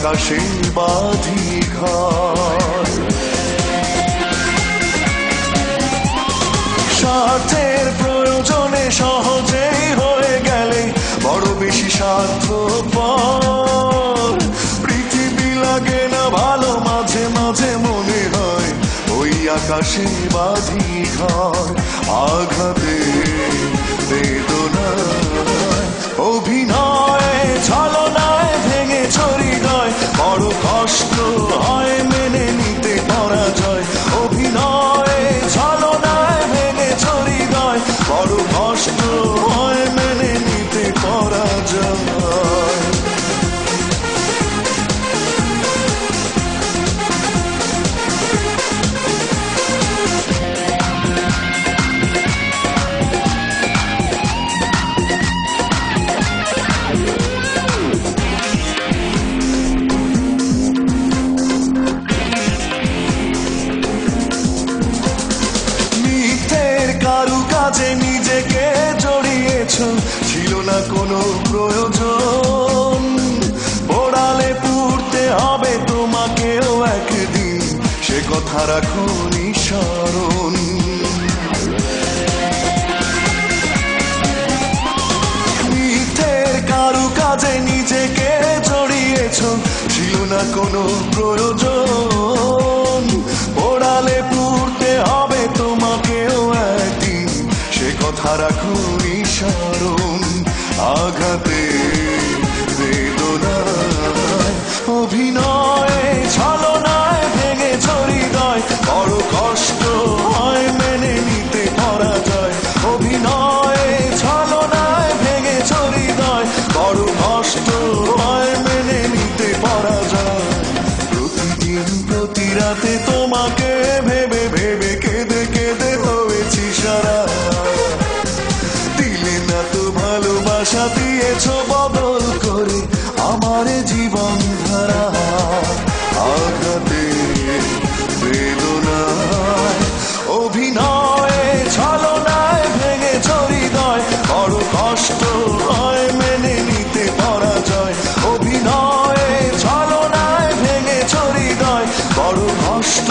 আকাশে বাঁধি ঘর। স্বার্থের প্রয়োজনে সহজেই হয়ে গেলে বড় বেশি স্বার্থপর। পৃথিবী লাগে না ভালো, মাঝে মাঝে মনে হয় ওই আকাশে বাঁধি ঘর। আঘাতে বেদনায় অভিনয় ছলনায় ভেঙে হৃদয়, বড় কষ্ট হয় মেনে নিতে পরাজয়। অভিনয় ছলনায় ভেঙে হৃদয়, বড় কষ্ট হয় মেনে নিতে পরাজয়। কাজে নিজেকে জড়িয়েছ, ছিল না কোনো প্রয়োজন। পোড়ালে পুড়তে হবে তোমাকেও একদিন, সে কথা রাখো নিঃস্মরণ। মিথ্যের কাজে নিজেকে জড়িয়েছ, ছিল না কোনো প্রয়োজন। পোড়ালে পুড়তে হবে তোমাকেও একদিন, সে কথা রাখো নিঃস্মরণ। আঘাতে বেদনায় অভিনয় ছলনায় ভেঙে হৃদয়, বড় কষ্ট হয় মেনে নিতে পরাজয়। অভিনয় ছলনায় ভেঙে হৃদয়, বড় কষ্ট হয় মেনে নিতে পরাজয়। প্রতিদিন প্রতি রাতে তোমাকে ভেবে ভেবে কেঁদে কেঁদে হয়েছি সারা। দিলে না তো ভালোবাসা, দিয়েছ বদল করে আমার জীবন ধারা। আঘাতে বেদনায় অভিনয় ছলনায় ভেঙে হৃদয়, বড় কষ্ট হয় মেনে নিতে পরাজয়। অভিনয় ছলনায় ভেঙে হৃদয়, বড় কষ্ট